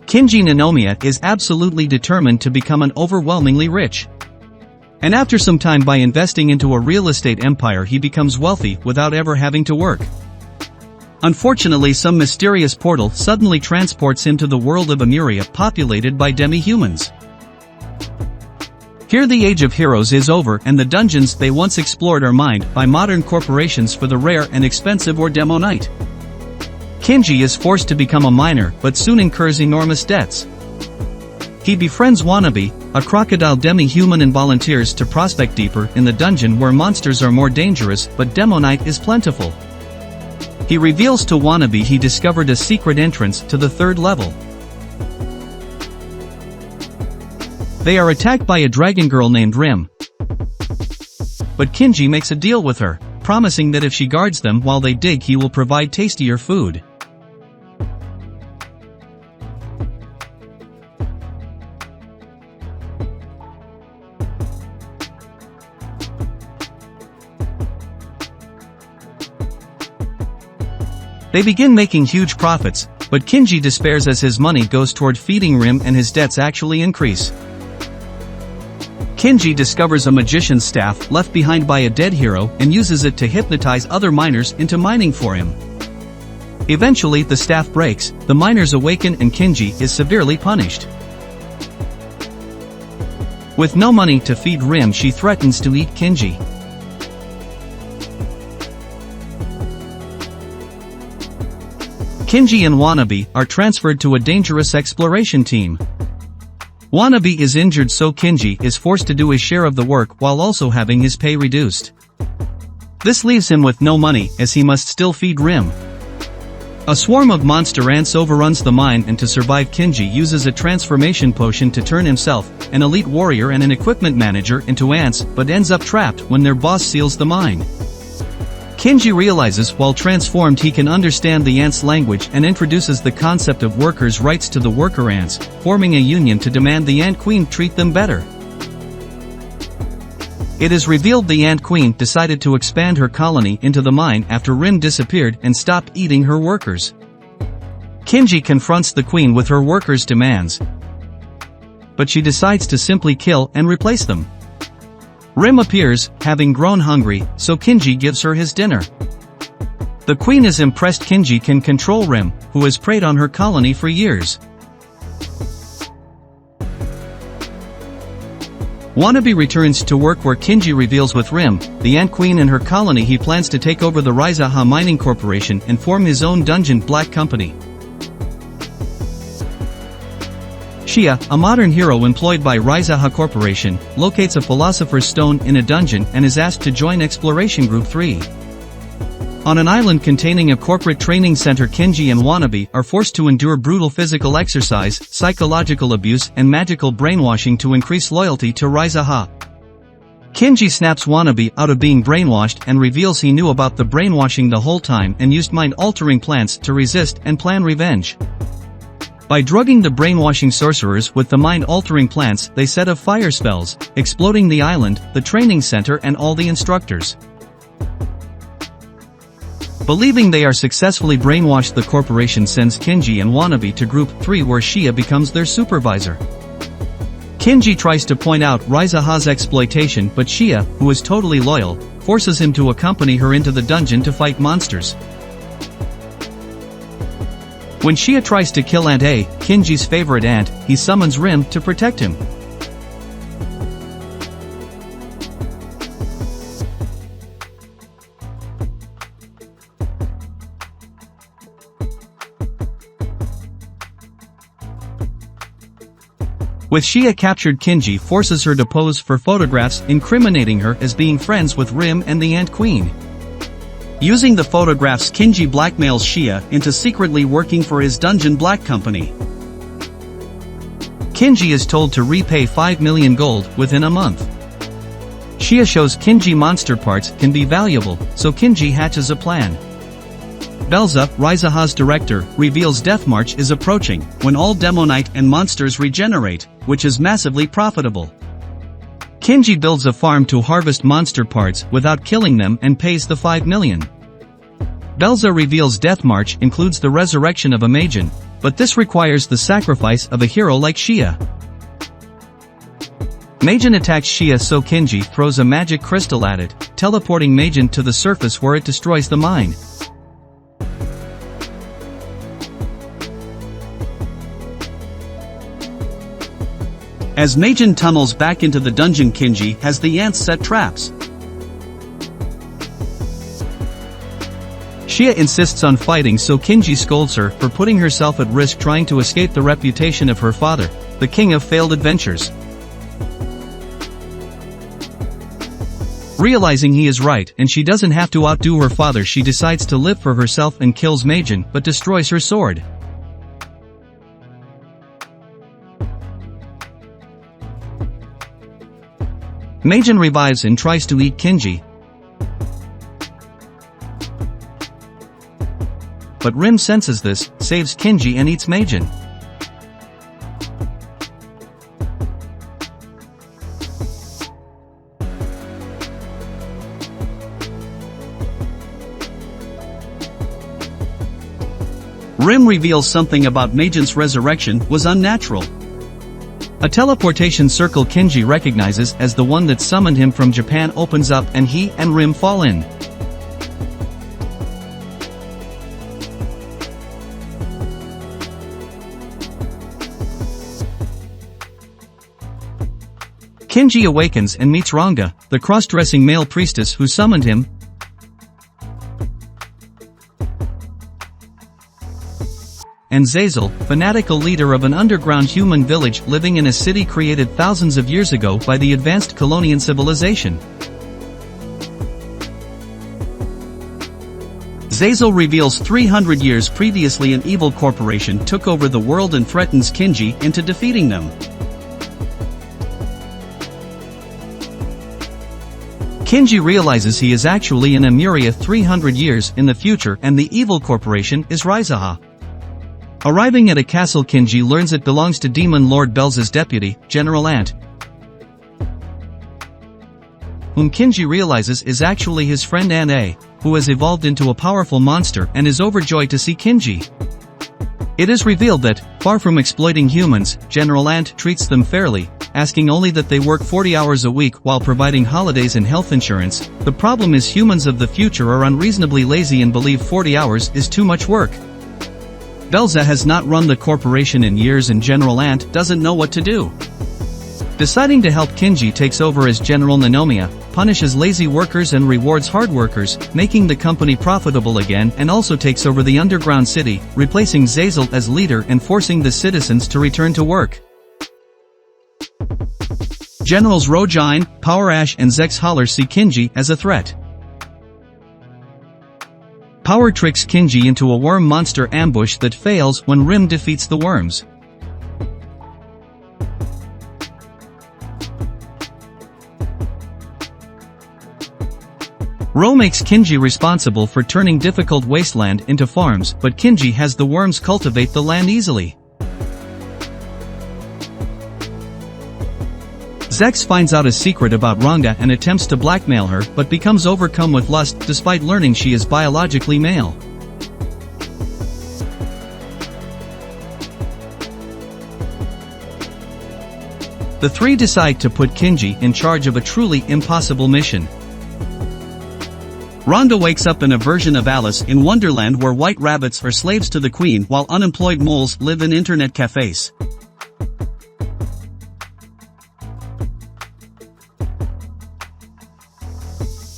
Kinji Ninomiya is absolutely determined to become an overwhelmingly rich. And after some time by investing into a real estate empire he becomes wealthy without ever having to work. Unfortunately some mysterious portal suddenly transports him to the world of Lemuria populated by demi-humans. Here the age of heroes is over and the dungeons they once explored are mined by modern corporations for the rare and expensive or demonite. Kinji is forced to become a miner but soon incurs enormous debts. He befriends Wannabe, a crocodile demi-human, and volunteers to prospect deeper in the dungeon where monsters are more dangerous but demonite is plentiful. He reveals to Wannabe he discovered a secret entrance to the 3rd level. They are attacked by a dragon girl named Rim. But Kinji makes a deal with her, promising that if she guards them while they dig he will provide tastier food. They begin making huge profits, but Kinji despairs as his money goes toward feeding Rim and his debts actually increase. Kinji discovers a magician's staff left behind by a dead hero and uses it to hypnotize other miners into mining for him. Eventually the staff breaks, the miners awaken and Kinji is severely punished. With no money to feed Rim she threatens to eat Kinji. Kinji and Wannabe are transferred to a dangerous exploration team. Wannabe is injured so Kinji is forced to do his share of the work while also having his pay reduced. This leaves him with no money as he must still feed Rim. A swarm of monster ants overruns the mine and to survive Kinji uses a transformation potion to turn himself, an elite warrior and an equipment manager, into ants but ends up trapped when their boss seals the mine. Kinji realizes while transformed he can understand the ants' language and introduces the concept of workers' rights to the worker ants, forming a union to demand the Ant Queen treat them better. It is revealed the Ant Queen decided to expand her colony into the mine after Rim disappeared and stopped eating her workers. Kinji confronts the queen with her workers' demands, but she decides to simply kill and replace them. Rim appears, having grown hungry, so Kinji gives her his dinner. The queen is impressed Kinji can control Rim, who has preyed on her colony for years. Wannabe returns to work where Kinji reveals with Rim, the Ant Queen and her colony he plans to take over the Raizaha Mining Corporation and form his own dungeon black company. Shia, a modern hero employed by Raizaha Corporation, locates a Philosopher's Stone in a dungeon and is asked to join Exploration Group 3. On an island containing a corporate training center Kinji and Wannabe are forced to endure brutal physical exercise, psychological abuse and magical brainwashing to increase loyalty to Raizaha. Kinji snaps Wannabe out of being brainwashed and reveals he knew about the brainwashing the whole time and used mind-altering plants to resist and plan revenge. By drugging the brainwashing sorcerers with the mind-altering plants they set off fire spells, exploding the island, the training center and all the instructors. Believing they are successfully brainwashed, the corporation sends Kinji and Wannabe to Group 3 where Shia becomes their supervisor. Kinji tries to point out Raizaha's exploitation but Shia, who is totally loyal, forces him to accompany her into the dungeon to fight monsters. When Shia tries to kill Ant A, Kinji's favorite ant, he summons Rim to protect him. With Shia captured, Kinji forces her to pose for photographs incriminating her as being friends with Rim and the Ant Queen. Using the photographs, Kinji blackmails Shia into secretly working for his dungeon black company. Kinji is told to repay 5 million gold within a month. Shia shows Kinji monster parts can be valuable, so Kinji hatches a plan. Belza, Raizaha's director, reveals Death March is approaching, when all demonite and monsters regenerate, which is massively profitable. Kinji builds a farm to harvest monster parts without killing them and pays the 5 million. Belza reveals Death March includes the resurrection of a Meijin, but this requires the sacrifice of a hero like Shia. Meijin attacks Shia, so Kinji throws a magic crystal at it, teleporting Meijin to the surface where it destroys the mine. As Meijin tunnels back into the dungeon, Kinji has the ants set traps. Shia insists on fighting, so Kinji scolds her for putting herself at risk trying to escape the reputation of her father, the king of failed adventures. Realizing he is right and she doesn't have to outdo her father, she decides to live for herself and kills Meijin but destroys her sword. Meijin revives and tries to eat Kinji, but Rim senses this, saves Kinji and eats Meijin. Rim reveals something about Meijin's resurrection was unnatural. A teleportation circle Kinji recognizes as the one that summoned him from Japan opens up and he and Rim fall in. Kinji awakens and meets Ranga, the cross-dressing male priestess who summoned him, and Zazel, fanatical leader of an underground human village living in a city created thousands of years ago by the advanced Colonian civilization. Zazel reveals 300 years previously an evil corporation took over the world and threatens Kinji into defeating them. Kinji realizes he is actually in Lemuria 300 years in the future and the evil corporation is Rizaha. Arriving at a castle, Kinji learns it belongs to Demon Lord Belza's deputy, General Ant, whom Kinji realizes is actually his friend Ant, who has evolved into a powerful monster and is overjoyed to see Kinji. It is revealed that, far from exploiting humans, General Ant treats them fairly, asking only that they work 40 hours a week while providing holidays and health insurance. The problem is humans of the future are unreasonably lazy and believe 40 hours is too much work. Belza has not run the corporation in years and General Ant doesn't know what to do. Deciding to help, Kinji takes over as General Ninomiya, punishes lazy workers and rewards hard workers, making the company profitable again, and also takes over the underground city, replacing Zazel as leader and forcing the citizens to return to work. Generals Rojine, Power Ash and Zex Holler see Kinji as a threat. Power tricks Kinji into a worm monster ambush that fails when Rim defeats the worms. Ro makes Kinji responsible for turning difficult wasteland into farms, but Kinji has the worms cultivate the land easily. Zex finds out a secret about Ranga and attempts to blackmail her but becomes overcome with lust despite learning she is biologically male. The three decide to put Kinji in charge of a truly impossible mission. Ranga wakes up in a version of Alice in Wonderland where white rabbits are slaves to the queen while unemployed moles live in internet cafes.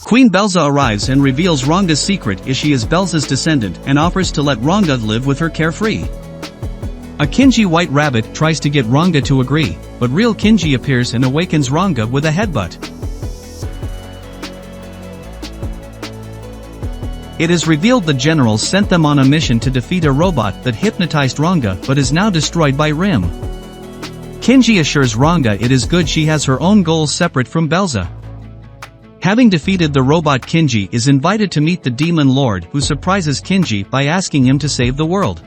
Queen Belza arrives and reveals Ranga's secret is she is Belza's descendant and offers to let Ranga live with her carefree. A Kinji white rabbit tries to get Ranga to agree, but real Kinji appears and awakens Ranga with a headbutt. It is revealed the generals sent them on a mission to defeat a robot that hypnotized Ranga but is now destroyed by Rim. Kinji assures Ranga it is good she has her own goals separate from Belza. Having defeated the robot, Kinji is invited to meet the Demon Lord who surprises Kinji by asking him to save the world.